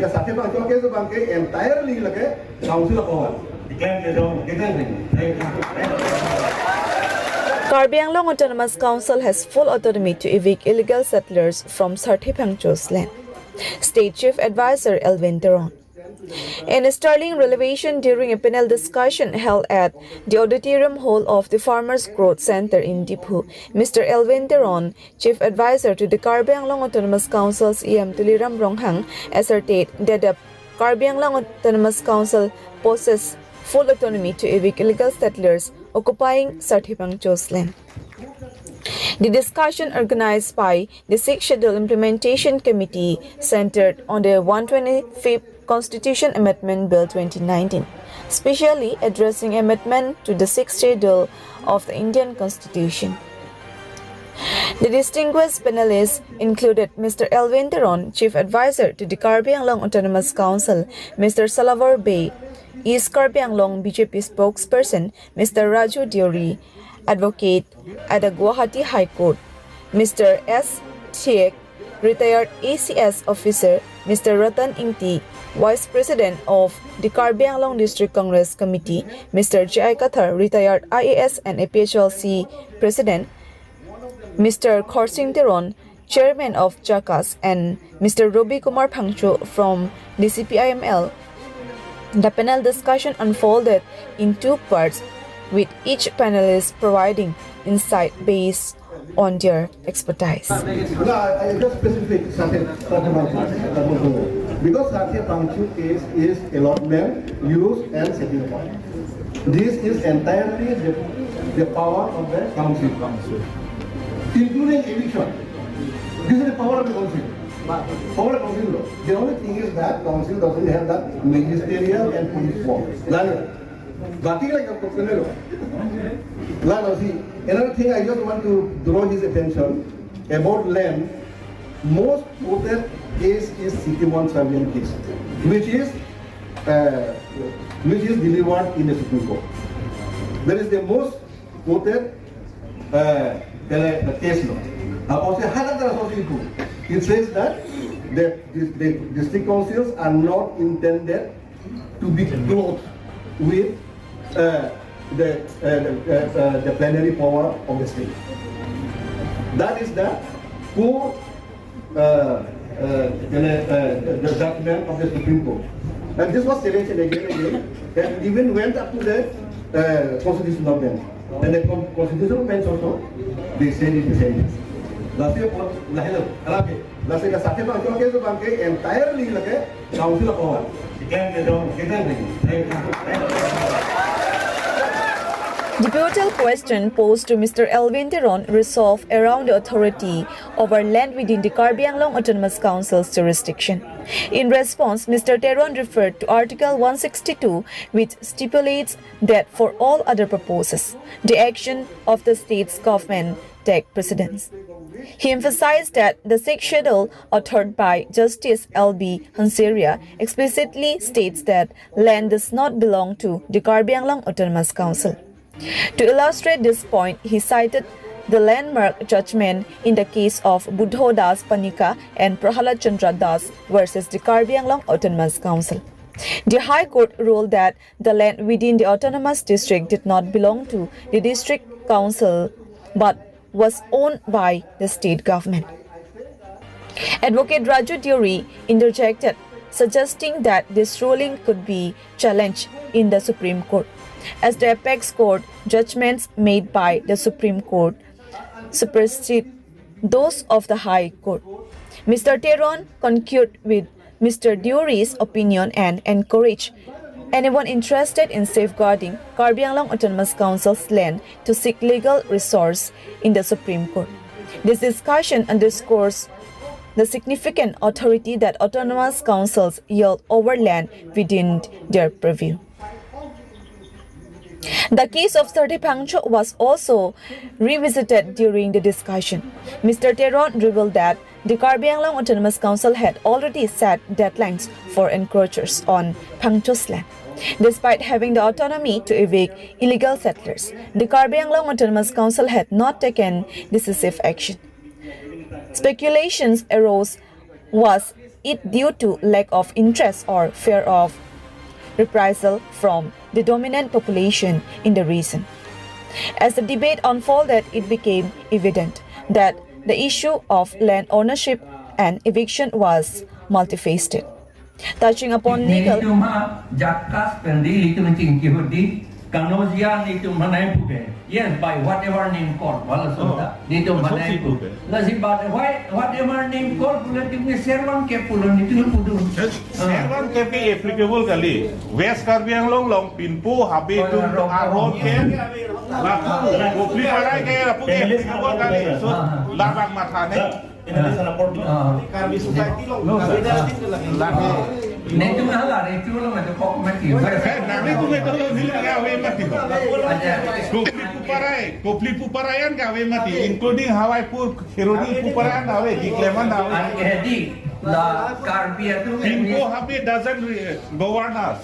Lasa ka Sarthe Phangcho ke so bang ke entirely lake council power. Karbi Anglong Autonomous Council has full autonomy to evict illegal settlers from Sarthe Phangcho's land. State Chief Advisor Elwin Teron. In a sterling revelation during a panel discussion held at the auditorium hall of the Farmers Growth Center in Diphu, Mr. Elwin Teron, Chief Advisor to the Karbi Anglong Autonomous Council's EM Tuliram Ronghang, asserted that the Karbi Anglong Autonomous Council possesses full autonomy to evict illegal settlers occupying Sarthe Phangcho's land. The discussion organized by the 6th Schedule Implementation Committee centered on the 125th Constitution Amendment Bill 2019, specially addressing amendment to the 6th Schedule of the Indian Constitution. The distinguished panelists included Mr. Elwin Teron, Chief Advisor to the Karbi Anglong Autonomous Council, Mr. Salavar Bey, East Karbi Anglong BJP spokesperson, Mr. Raju Diori, advocate at the Guwahati High Court, Mr. S. Thiek, retired ACS officer, Mr. Ratan Ingti, Vice President of the Karbi Anglong District Congress Committee, Mr. J. Kathar, retired IAS and APHLC President, Mr. Khorsing Teron, Chairman of JACAS, and Mr. Robi Kumar Phangcho from the CPIML. The panel discussion unfolded in two parts, with each panelist providing insight based on their expertise. No, I just specific Sarthe Phangcho because Sarthe Phangcho case is allotment, use and setting point. This is entirely the power of the council, including eviction. This is the power of the council. Power of council law. The only thing is that council doesn't have that ministerial and police force. Another thing I just want to draw his attention about land. Most quoted case is City 1 Serbian case, which is delivered in the Supreme Court. That is the most quoted case law. It says that the district councils are not intended to be clothed with the plenary power of the state. That is the core the judgment of the Supreme Court. And this was challenged again and again, and even went up to the constitutional bench. And the constitutional bench also, they said it the same thing. Last year, Sarthe Phangcho ke so bang ke entirely lake council power. The pivotal question posed to Mr. Elwin Teron resolved around the authority over land within the Karbi Anglong Autonomous Council's jurisdiction. In response, Mr. Teron referred to Article 162, which stipulates that for all other purposes, the action of the state's government take precedence. He emphasized that the 6th Schedule, authored by Justice L.B. Hanseria, explicitly states that land does not belong to the Karbi Anglong Autonomous Council. To illustrate this point, he cited the landmark judgment in the case of Buddho Das Panika and Prahalad Chandra Das versus the Karbi Anglong Autonomous Council. The High Court ruled that the land within the autonomous district did not belong to the district council but was owned by the state government. Advocate Raju Diori interjected, suggesting that this ruling could be challenged in the Supreme Court, as the apex court judgments made by the Supreme Court supersede those of the High Court. Mr. Teron concurred with Mr. Diori's opinion and encouraged anyone interested in safeguarding Karbi Anglong Autonomous Council's land to seek legal resource in the Supreme Court. This discussion underscores the significant authority that autonomous councils yield over land within their purview. The case of Sarthe Phangcho was also revisited during the discussion. Mr. Teron revealed that the Karbi Anglong Autonomous Council had already set deadlines for encroachers on Phangcho's land. Despite having the autonomy to evict illegal settlers, the Karbi Anglong Autonomous Council had not taken decisive action. Speculations arose was it due to lack of interest or fear of reprisal from the dominant population in the region. As the debate unfolded, it became evident that the issue of land ownership and eviction was multifaceted. Touching upon legal yes, by whatever name called, whatever name called, servan ke pulan itu pudu. Servan ke applicable kali. West Karbiang long pinpo habi tu arot ke. Laku kopli parai ke lapu ke applicable kali. So labang matane. Karbi society long. Netu mahala, netu long itu kok mati. Nanti tu netu long hilang gawe mati. Kopli puparayan gawe mati, including Hawaii pu Herodi puparayan gawe, di Cleman gawe. Jadi la Karbia tu. Pinpo habi doesn't govern us.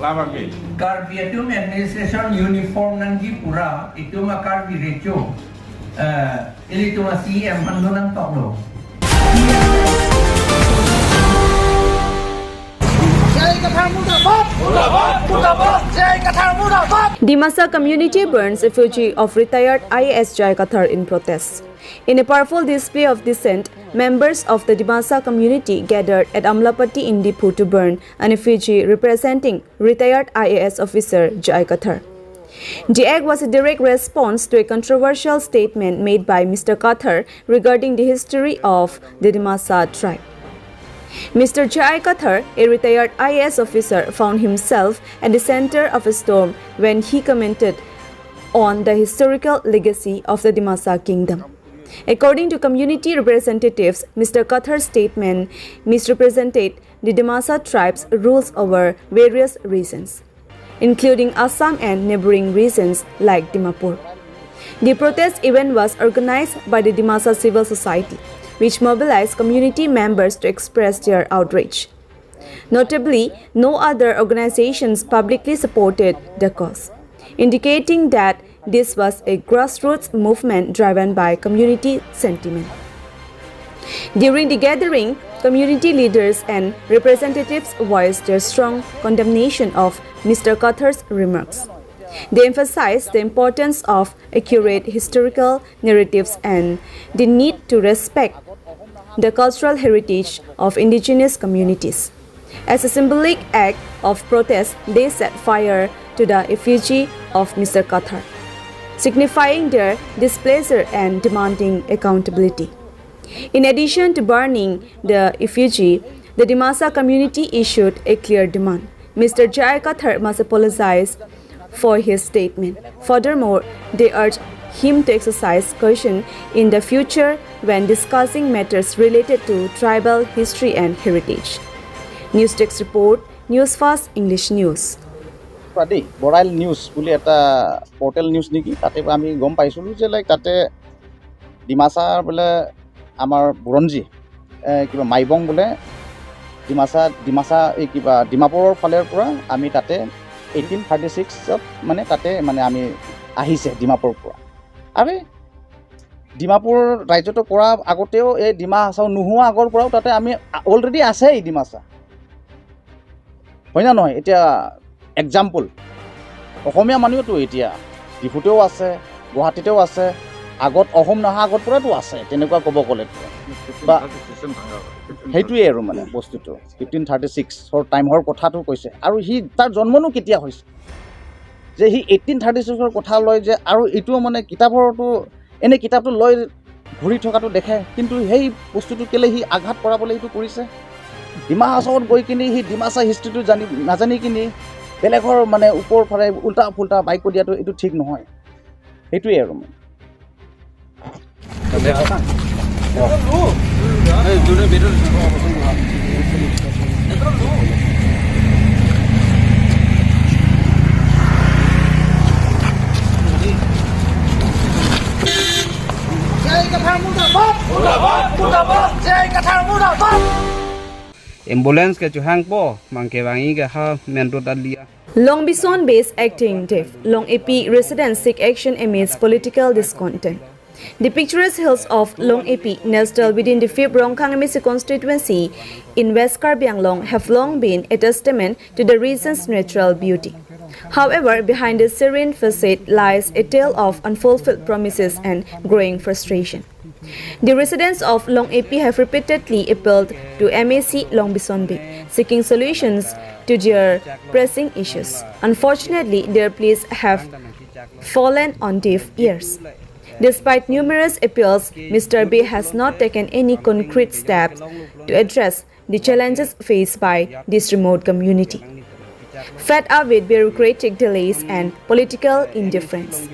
Labang ke. Karbia tu administration uniform nanggi pura itu mah Karbi reco. Ini tu masih yang mandunang tok lo. Dimasa Community Burns effigy of retired IAS Jai Kathar in protest. In a powerful display of dissent, members of the Dimasa community gathered at Amlapati in Dipu to burn an effigy representing retired IAS officer Jai Kathar. The act was a direct response to a controversial statement made by Mr. Kathar regarding the history of the Dimasa tribe. Mr. Jai Kathar, a retired IAS officer, found himself at the center of a storm when he commented on the historical legacy of the Dimasa kingdom. According to community representatives, Mr. Kathar's statement misrepresented the Dimasa tribe's rules over various regions, including Assam and neighboring regions like Dimapur. The protest event was organized by the Dimasa Civil Society, which mobilized community members to express their outrage. Notably, no other organizations publicly supported the cause, indicating that this was a grassroots movement driven by community sentiment. During the gathering, community leaders and representatives voiced their strong condemnation of Mr. Kathar's remarks. They emphasized the importance of accurate historical narratives and the need to respect the cultural heritage of indigenous communities. As a symbolic act of protest, they set fire to the effigy of Mr. Kathar, signifying their displeasure and demanding accountability. In addition to burning the effigy, the Dimasa community issued a clear demand. Mr. Jai Kathar must apologize for his statement. Furthermore, they urged him to exercise caution in the future when discussing matters related to tribal history and heritage. News Desk Report, Newsfast English News. Boral News বুলি এটা portal news নেকি তাতে আমি গম পাইছিলোঁ যে like তাতে ডিমাসা বোলে আমাৰ বুৰঞ্জী কিবা মাইবং বোলে ডিমাসা এই কিবা ডিমাপুৰৰ ফালৰ পৰা আমি তাতে 1836 মানে তাতে মানে আমি আহিছে ডিমাপুৰৰ পৰা আৰু ডিমাপুৰ ৰাজ্যটো কৰা আগতেও এই ডিমাসা নোহোৱা আগৰ পৰাও তাতে আমি অলৰেডি আছে এই ডিমাসা হয় না নহয় এতিয়া এক্সাম্পল অসমীয়া মানুহেতো এতিয়া ডিফুতেও আছে গুৱাহাটীতেও আছে আগত অসম নহা আগত পৰাতো আছে তেনেকুৱা ক'ব গ'লে বা সেইটোৱে আৰু মানে বস্তুটো 1536 টাইমৰ কথাটো কৈছে আৰু সি তাৰ জন্মনো কেতিয়া হৈছে যে সি 1836 কথা লয় যে আৰু এইটো মানে কিতাপৰটো এনে কিতাপটো লৈ ঘূৰি থকাটো দেখে কিন্তু সেই বস্তুটো কেলে সি আঘাত কৰাবলৈ এইটো কৰিছে ডিমাহাছাত গৈ কিনি সি ডিমাছা হিষ্ট্ৰীটো নাজানি কিনি বেলেগৰ মানে ওপৰ ফালে উল্টা ফুল্টা বাইক দিয়াটো এইটো ঠিক নহয় সেইটোৱে আৰু Ambulance ke chuhang po mangke wangi ke ha menro dalia Longbision based acting deaf Long-ehpi residents seek action amidst political discontent. The picturesque hills of Long-ehpi, nestled within the 5th Rongkhang Amidst constituency in West Karbi Anglong, have long been a testament to the region's natural beauty. However, behind the serene facade lies a tale of unfulfilled promises and growing frustration. The residents of Long-ehpi have repeatedly appealed to MAC Longbision, seeking solutions to their pressing issues. Unfortunately, their pleas have fallen on deaf ears. Despite numerous appeals, Mr. B has not taken any concrete steps to address the challenges faced by this remote community. Fed up with bureaucratic delays and political indifference,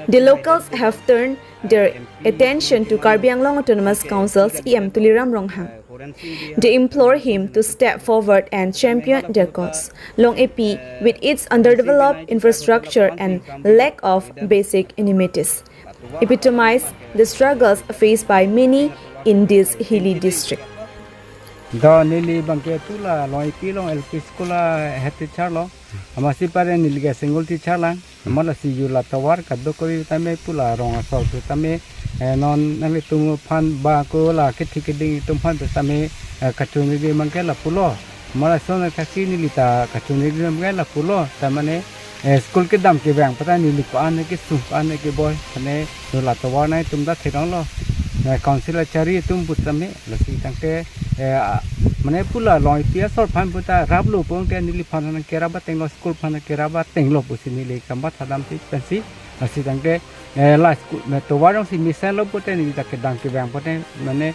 the locals have turned their attention to Karbi Anglong Autonomous Council's EM Tuliram Ronghang. They implore him to step forward and champion their cause. Long-ehpi, with its underdeveloped infrastructure and lack of basic amenities, epitomize the struggles faced by many in this hilly district. Do nili bangke tula Long-ehpi long LP sekolah hati charlo masih pada nili ke single teacher lang malah si jula tawar kado koi tame pula rong asal tu tame non nami tumu pan ba ko la kiti kiding tumpan tu tame kacung nili bangke la pulo malah sona kasi nili ta kacung nili bangke la pulo tamane school ke dam ke bang pata nili ko ane ke sum ane ke boy tane jula tawar nai tum da thirong lo council cari tum putame lasi tangke mana pula Long-ehpi asal pan puta rablu pun ke nili panan kerabat tenglo school panan kerabat tenglo pusi nili kambat hadam si pensi lasi tangke la school to warong si mission lo puta nili tak kedang ke bang puta mana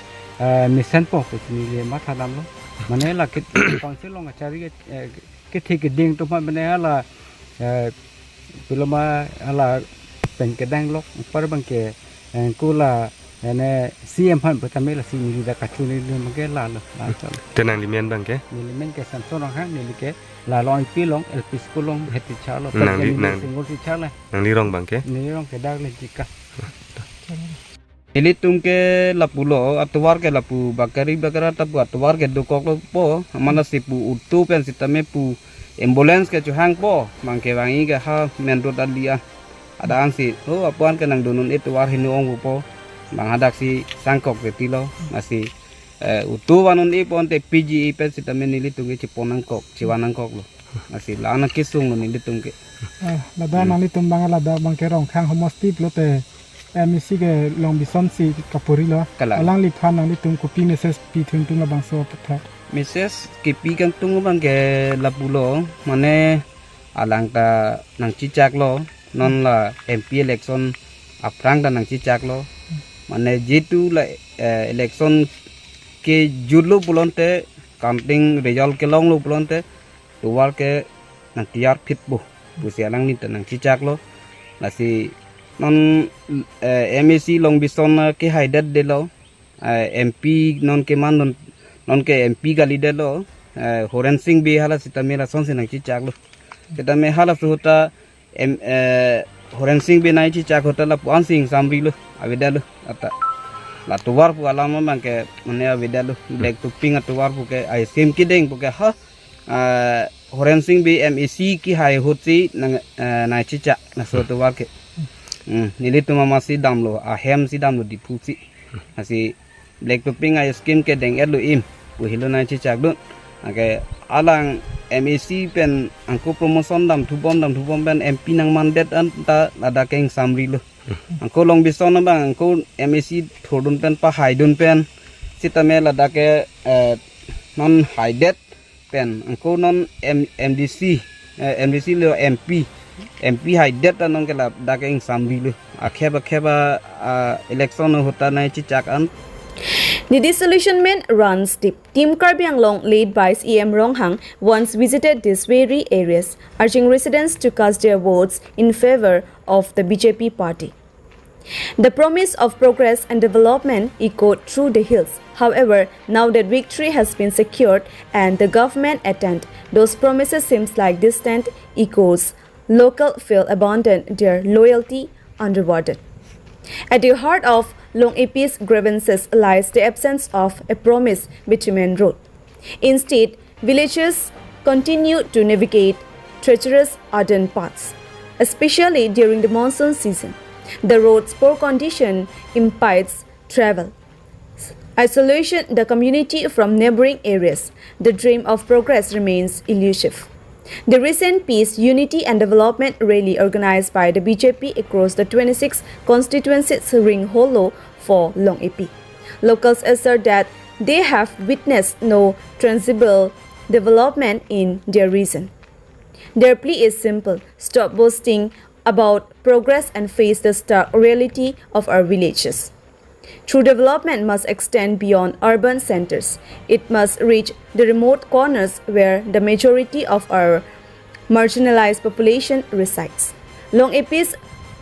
mission po pusi nili mat hadam lo mana la ke council lo ngacari ke thik ding to mana la pulama ala pen kedang lo par bangke kula ane CM pan pertama lah sini kita kacau ni mungkin lah. Tenang limen bang ke? Limen ke Samsung orang ni ke lah Long-ehpi long LP school long heti charlo. Nang single si charlo. Nang lirong bang ke? Lirong ke dah lejika. Ini tum ke lapulo atuar ke lapu bakari tapu atuar ke dokok lo po mana si pu utu pen si tame pu ambulance ke cuhang po mangke wangi ke ha menrut alia ada ansi oh apuan ke nang dunun itu war hinuong po. Bang hadak si sangkok ke tilo masih utu wanun ipon te PG ipet si tamen nili tungge ciponangkok ciwanangkok lo masih la anak kisung lo nili tungge lada nali tumbang lada bang kerong khang homosti lo te MAC ke Longbision si kapuri lo alang li phan nang li tung kopi message pi thung tung bang so patha message kipi kan tung bang ke lapulo mane alang ta nang cicak lo non la MP election aprang ta nang cicak lo mana jitu la election ke jurlo bulonte counting result ke long lo bulonte tuwal ke nang tiar fit bu busialang ni tanang cicak lo nasi non MAC Longbision ke haidat de lo MP non ke man non ke MP gali de lo horen sing bi hala sitamela son sinang cicak lo kita me hala fruta horen sing bi nai cicak hota la puan sing samri lo avida lo ata la tuwar pu alama bangke mane avida lo black to pink tuwar pu ke ai sim kideng pu ke ha horen sing bi MAC ki hai hotsi nai cicak na so tuwar ke nili tuma masih dam lo ahem si dam lo di pusi masih black to pink ai skim ke deng elu im pu hilo nai cicak dun ake alang MAC pen angko promotion dam thubom pen MP nang mandat anta ada keng samri lo angko Longbision bang angko MAC thodun pen pa haidun pen sitame lada ke non haidet pen angko non MDC lo MP haidet anong ke lada keng samri lo akheba election hota nai cicak an. The disillusionment runs deep. Team Karbi Anglong, led by EM Ronghang, once visited these very areas, urging residents to cast their votes in favor of the BJP party. The promise of progress and development echoed through the hills. However, now that victory has been secured and the government attend, those promises seems like distant echoes. Local feel abandoned, their loyalty underwater. At the heart of Long-ehpi's grievances lies the absence of a promise bitumen road. Instead, villagers continue to navigate treacherous ardent paths, especially during the monsoon season. The road's poor condition impedes travel. Isolation the community from neighboring areas. The dream of progress remains elusive. The recent Peace, Unity and Development rally organized by the BJP across the 26 constituencies ring hollow for Long-ehpi. Locals assert that they have witnessed no tangible development in their region. Their plea is simple: stop boasting about progress and face the stark reality of our villages. True development must extend beyond urban centers. It must reach the remote corners where the majority of our marginalized population resides. Long-ehpi's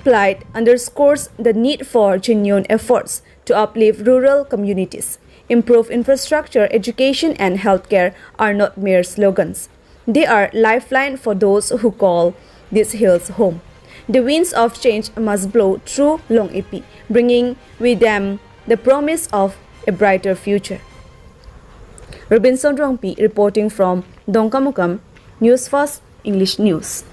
plight underscores the need for genuine efforts to uplift rural communities. Improve infrastructure, education, and healthcare are not mere slogans. They are lifeline for those who call these hills home. The winds of change must blow through Long-ehpi, bringing with them the promise of a brighter future. Robinson Rongpi reporting from Dongkamukam, Newsfast English News.